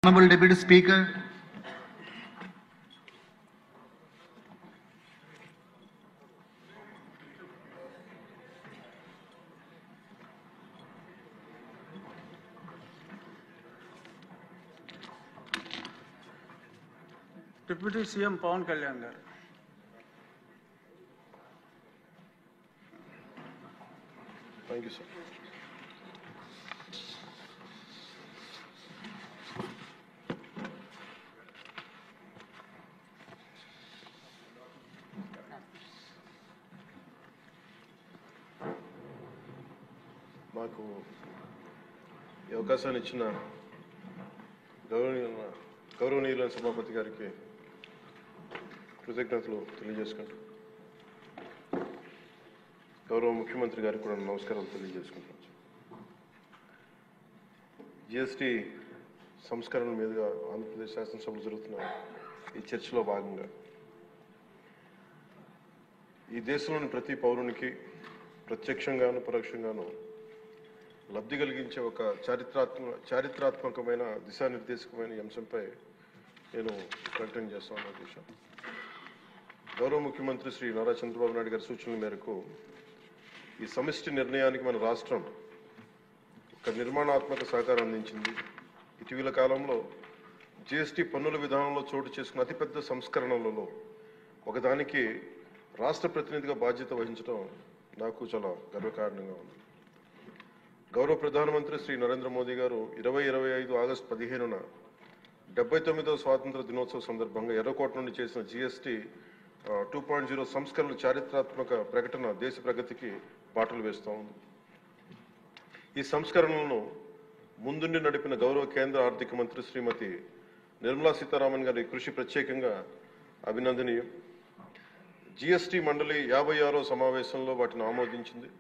Honorable Deputy Speaker, Deputy CM Pawan Kalyan garu. Thank you, sir. మాకు ఈ అవకాశాన్ని ఇచ్చిన గౌరవనీయులైన సభాపతి గారికి కృతజ్ఞతలు తెలియజేసుకుంటూ గౌరవ ముఖ్యమంత్రి గారికి కూడా నమస్కారాలు తెలియజేసుకుంటున్నాను. జిఎస్టీ సంస్కరణ మీదుగా ఆంధ్రప్రదేశ్ శాసనసభలో జరుగుతున్న ఈ చర్చలో భాగంగా ఈ దేశంలోని ప్రతి పౌరునికి ప్రత్యక్షంగాను పరోక్షంగాను లబ్ధి కలిగించే ఒక చారిత్రాత్మకమైన దిశానిర్దేశకమైన అంశంపై నేను ప్రకటన చేస్తాను. విషయం గౌరవ ముఖ్యమంత్రి శ్రీ నారా చంద్రబాబు నాయుడు గారి సూచనల మేరకు ఈ సమిష్టి నిర్ణయానికి మన రాష్ట్రం ఒక నిర్మాణాత్మక సహకారం అందించింది. ఇటీవల కాలంలో జిఎస్టీ పన్నుల విధానంలో చోటు చేసుకున్న అతిపెద్ద సంస్కరణలలో ఒకదానికి రాష్ట్ర ప్రతినిధిగా బాధ్యత వహించడం నాకు చాలా గర్వకారణంగా ఉంది. గౌరవ ప్రధానమంత్రి శ్రీ నరేంద్ర మోదీ గారు 2025 ఆగస్టు 15న 79వ స్వాతంత్ర దినోత్సవ సందర్భంగా ఎర్రకోట నుండి చేసిన జిఎస్టీ 2.0 సంస్కరణల చారిత్రాత్మక ప్రకటన దేశ ప్రగతికి బాటలు వేస్తూ ఉంది. ఈ సంస్కరణలను ముందుండి నడిపిన గౌరవ కేంద్ర ఆర్థిక మంత్రి శ్రీమతి నిర్మలా సీతారామన్ గారి కృషి ప్రత్యేకంగా అభినందనీయం. జిఎస్టీ మండలి 56వ సమావేశంలో వాటిని ఆమోదించింది.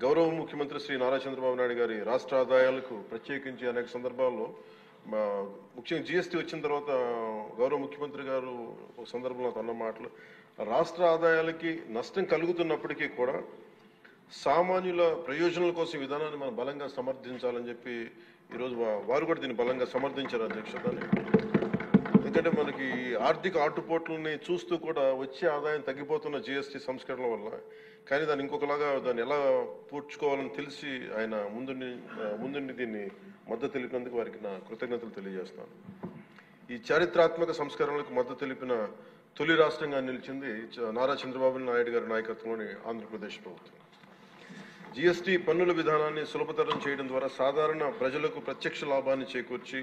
గౌరవ ముఖ్యమంత్రి శ్రీ నారా చంద్రబాబు నాయుడు గారి రాష్ట్ర ఆదాయాలకు ప్రత్యేకించి అనేక సందర్భాల్లో ముఖ్యంగా జిఎస్టీ వచ్చిన తర్వాత గౌరవ ముఖ్యమంత్రి గారు ఒక సందర్భంలో అన్న మాటలు రాష్ట్ర ఆదాయాలకి నష్టం కలుగుతున్నప్పటికీ కూడా సామాన్యుల ప్రయోజనాల కోసం విధానాన్ని మనం బలంగా సమర్థించాలని చెప్పి ఈరోజు వారు కూడా దీన్ని బలంగా సమర్థించారు అధ్యక్షతని. ఎందుకంటే మనకి ఆర్థిక ఆటుపోట్లని చూస్తూ కూడా వచ్చే ఆదాయం తగ్గిపోతున్న జిఎస్టీ సంస్కరణ వల్ల, కానీ దాన్ని ఇంకొకలాగా దాన్ని ఎలా పూడ్చుకోవాలని తెలిసి ఆయన ముందుండి దీన్ని మద్దతు తెలిపినందుకు వారికి నా కృతజ్ఞతలు తెలియజేస్తాను. ఈ చారిత్రాత్మక సంస్కరణలకు మద్దతు తెలిపిన తొలి రాష్ట్రంగా నిలిచింది నారా చంద్రబాబు నాయుడు గారి నాయకత్వంలోని ఆంధ్రప్రదేశ్ ప్రభుత్వం. జిఎస్టీ పన్నుల విధానాన్ని సులభతరం చేయడం ద్వారా సాధారణ ప్రజలకు ప్రత్యక్ష లాభాన్ని చేకూర్చి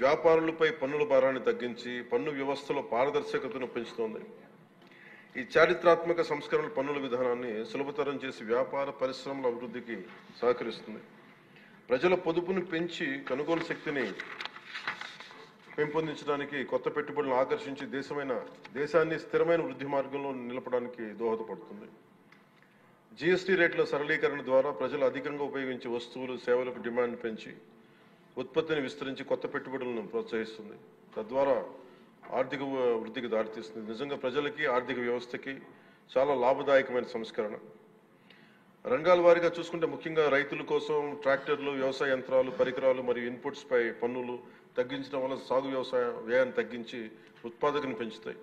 వ్యాపారులపై పన్నుల భారాన్ని తగ్గించి పన్ను వ్యవస్థలో పారదర్శకతను పెంచుతోంది. ఈ చారిత్రాత్మక సంస్కరణ పన్నుల విధానాన్ని సులభతరం చేసి వ్యాపార పరిశ్రమల అభివృద్ధికి సహకరిస్తుంది. ప్రజల పొదుపును పెంచి కొనుగోలు శక్తిని పెంపొందించడానికి, కొత్త పెట్టుబడులను ఆకర్షించి దేశాన్ని స్థిరమైన వృద్ధి మార్గంలో నిలపడానికి దోహదపడుతుంది. జిఎస్టీ రేట్ల సరళీకరణ ద్వారా ప్రజలు అధికంగా ఉపయోగించే వస్తువులు సేవలకు డిమాండ్ పెంచి ఉత్పత్తిని విస్తరించి కొత్త పెట్టుబడులను ప్రోత్సహిస్తుంది. తద్వారా ఆర్థిక వృద్ధికి దారితీస్తుంది. నిజంగా ప్రజలకి ఆర్థిక వ్యవస్థకి చాలా లాభదాయకమైన సంస్కరణ. రంగాల వారీగా చూసుకుంటే ముఖ్యంగా రైతుల కోసం ట్రాక్టర్లు, వ్యవసాయ యంత్రాలు, పరికరాలు మరియు ఇన్పుట్స్ పై పన్నులు తగ్గించడం వల్ల సాగు వ్యవసాయ వ్యయాన్ని తగ్గించి ఉత్పాదకను పెంచుతాయి.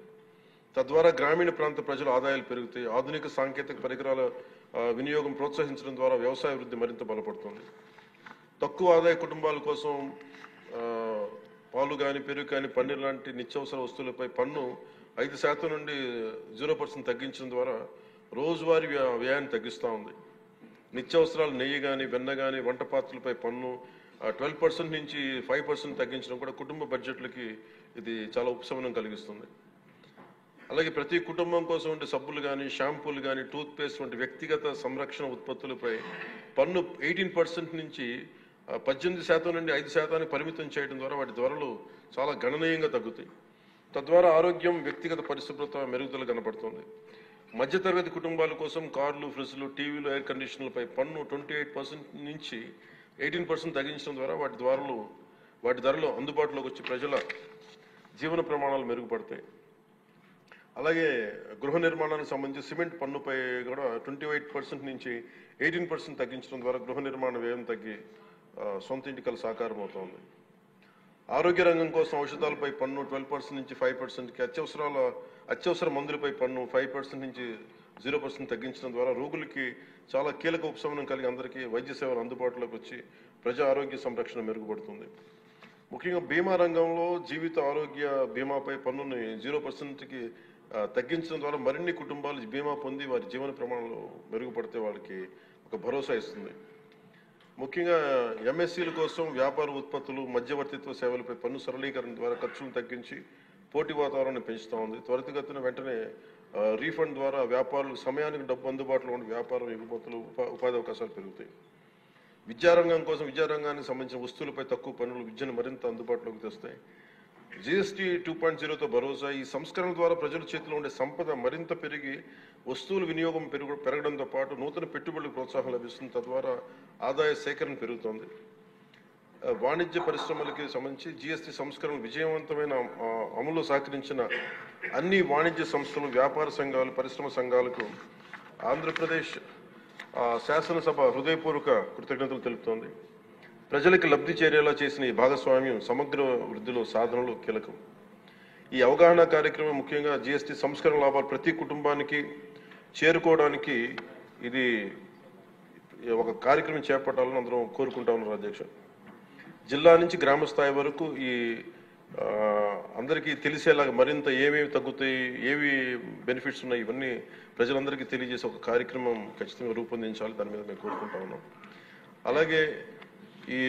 తద్వారా గ్రామీణ ప్రాంత ప్రజల ఆదాయాలు పెరుగుతాయి. ఆధునిక సాంకేతిక పరికరాల వినియోగం ప్రోత్సహించడం ద్వారా వ్యవసాయ వృద్ధి మరింత బలపడుతుంది. తక్కువ ఆదాయ కుటుంబాల కోసం పాలు కానీ, పెరుగు కానీ, పన్నీర్ లాంటి నిత్యావసర వస్తువులపై పన్ను 5% నుండి 0% తగ్గించడం ద్వారా రోజువారీ వ్యయాన్ని తగ్గిస్తూ ఉంది. నిత్యావసరాలు నెయ్యి కానీ, వెన్న కానీ, వంట పాత్రలపై పన్ను 12% నుంచి 5% తగ్గించడం కూడా కుటుంబ బడ్జెట్లకి ఇది చాలా ఉపశమనం కలిగిస్తుంది. అలాగే ప్రతి కుటుంబం కోసం ఉండే సబ్బులు కానీ, షాంపూలు కానీ, టూత్ పేస్ట్ వంటి వ్యక్తిగత సంరక్షణ ఉత్పత్తులపై పన్ను 18% నుంచి 18% నుండి 5% పరిమితం చేయడం ద్వారా వాటి ధరలు చాలా గణనీయంగా తగ్గుతాయి. తద్వారా ఆరోగ్యం, వ్యక్తిగత పరిశుభ్రత మెరుగుదల కనపడుతుంది. మధ్యతరగతి కుటుంబాల కోసం కార్లు, ఫ్రిడ్జ్లు, టీవీలు, ఎయిర్ కండిషన్లపై పన్ను 28% నుంచి 18% తగ్గించడం ద్వారా వాటి ధరలు అందుబాటులోకి వచ్చి ప్రజల జీవన ప్రమాణాలు మెరుగుపడతాయి. అలాగే గృహ నిర్మాణానికి సంబంధించి సిమెంట్ పన్నుపై కూడా 28% నుంచి 18% తగ్గించడం ద్వారా గృహ నిర్మాణ వ్యయం తగ్గి సొంత ఇంటికల సాకారం అవుతోంది. ఆరోగ్య రంగం కోసం ఔషధాలపై పన్ను 12% నుంచి 5%కి, అత్యవసర మందులపై పన్ను 5% నుంచి 0% తగ్గించడం ద్వారా రోగులకి చాలా కీలక ఉపశమనం కలిగి అందరికీ వైద్య సేవలు అందుబాటులోకి వచ్చి ప్రజా ఆరోగ్య సంరక్షణ మెరుగుపడుతుంది. ముఖ్యంగా బీమా రంగంలో జీవిత ఆరోగ్య బీమాపై పన్నుని 0%కి తగ్గించడం ద్వారా మరిన్ని కుటుంబాలు బీమా పొంది వారి జీవన ప్రమాణాలు మెరుగుపడితే వాళ్ళకి ఒక భరోసా ఇస్తుంది. ముఖ్యంగా ఎంఎస్సీల కోసం వ్యాపార ఉత్పత్తులు, మధ్యవర్తిత్వ సేవలపై పన్ను సరళీకరణ ద్వారా ఖర్చులను తగ్గించి పోటీ వాతావరణాన్ని పెంచుతూ ఉంది. త్వరితగతిన వెంటనే రీఫండ్ ద్వారా వ్యాపారులకు సమయానికి డబ్బు అందుబాటులో ఉండి వ్యాపారం, ఎగుమతులు, ఉపాధి అవకాశాలు పెరుగుతాయి. విద్యారంగం కోసం విద్యారంగానికి సంబంధించిన వస్తువులపై తక్కువ పన్నులు విద్యను మరింత అందుబాటులోకి తెస్తాయి. జీఎస్టీ 2.0తో భరోసా. ఈ సంస్కరణ ద్వారా ప్రజల చేతిలో ఉండే సంపద మరింత పెరిగి వస్తువుల వినియోగం పెరగడంతో పాటు నూతన పెట్టుబడులకు ప్రోత్సాహం లభిస్తుంది. తద్వారా ఆదాయ సేకరణ పెరుగుతోంది. వాణిజ్య పరిశ్రమలకి సంబంధించి జీఎస్టీ సంస్కరణ విజయవంతమైన అమలు సహకరించిన అన్ని వాణిజ్య సంస్థలు, వ్యాపార సంఘాలు, పరిశ్రమ సంఘాలకు ఆంధ్రప్రదేశ్ శాసనసభ హృదయపూర్వక కృతజ్ఞతలు తెలుపుతోంది. ప్రజలకు లబ్ధి చేరేలా చేసిన ఈ భాగస్వామ్యం సమగ్ర వృద్ధిలో సాధనలో కీలకం. ఈ అవగాహన కార్యక్రమం ముఖ్యంగా జీఎస్టీ సంస్కరణ లాభాలు ప్రతి కుటుంబానికి చేరుకోవడానికి ఇది ఒక కార్యక్రమం చేపట్టాలని అందరం కోరుకుంటా ఉన్నారు అధ్యక్ష. జిల్లా నుంచి గ్రామ స్థాయి వరకు ఈ అందరికీ తెలిసేలాగా మరింత ఏమేమి తగ్గుతాయి, ఏవి బెనిఫిట్స్ ఉన్నాయి, ఇవన్నీ ప్రజలందరికీ తెలియజేసే ఒక కార్యక్రమం ఖచ్చితంగా రూపొందించాలి. దాని మీద మేము కోరుకుంటా ఉన్నాం. అలాగే ఈ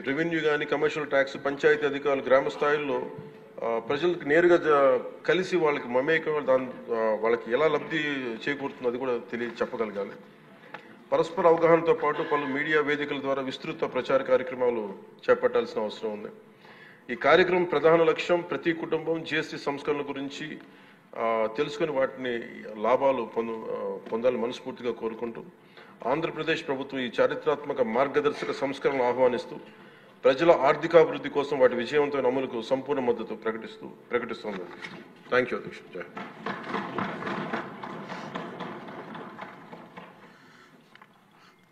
రెవెన్యూ కానీ, కమర్షియల్ ట్యాక్స్, పంచాయతీ అధికారులు గ్రామ స్థాయిలో ప్రజలకు నేరుగా కలిసి వాళ్ళకి మమేకం వాళ్ళకి ఎలా లబ్ధి చేకూరుతుందో అది కూడా చెప్పగలగాలి. పరస్పర అవగాహనతో పాటు పలు మీడియా వేదికల ద్వారా విస్తృత ప్రచార కార్యక్రమాలు చేపట్టాల్సిన అవసరం ఉంది. ఈ కార్యక్రమం ప్రధాన లక్ష్యం ప్రతి కుటుంబం జీఎస్టీ సంస్కరణల గురించి తెలుసుకుని వాటిని లాభాలు పొందాలని మనస్ఫూర్తిగా కోరుకుంటూ ఆంధ్రప్రదేశ్ ప్రభుత్వం ఈ చారిత్రాత్మక మార్గదర్శక సంస్కరణలు ఆహ్వానిస్తూ ప్రజల ఆర్థికాభివృద్ధి కోసం వాటి విజయవంతమైన అమలుకు సంపూర్ణ మద్దతు ప్రకటిస్తోంది. థ్యాంక్ యూ అధ్యక్ష. జై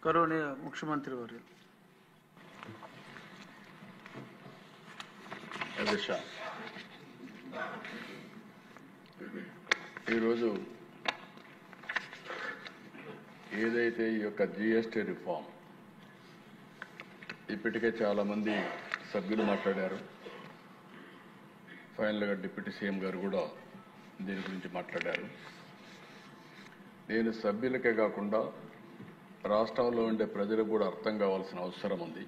గౌరవనీయ ముఖ్యమంత్రి వర్యులు. అధ్యక్ష, ఈరోజు ఏదైతే ఈ యొక్క జిఎస్టీ రిఫార్మ్ ఇప్పటికే చాలామంది సభ్యులు మాట్లాడారు. ఫైనల్గా డిప్యూటీ సీఎం గారు కూడా దీని గురించి మాట్లాడారు. నేను సభ్యులకే కాకుండా రాష్ట్రంలో ఉండే ప్రజలకు కూడా అర్థం కావాల్సిన అవసరం ఉంది.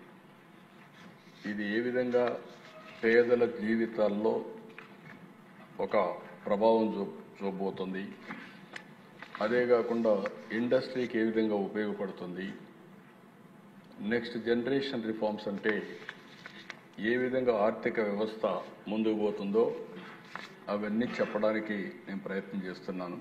ఇది ఏ విధంగా పేదల జీవితాల్లో ఒక ప్రభావం చూపబోతుంది, అదే కాకుండా ఇండస్ట్రీకి ఏ విధంగా ఉపయోగపడుతుంది, నెక్స్ట్ జనరేషన్ రిఫార్మ్స్ అంటే ఏ విధంగా ఆర్థిక వ్యవస్థ ముందుకు పోతుందో అవన్నీ చెప్పడానికి నేను ప్రయత్నం చేస్తున్నాను.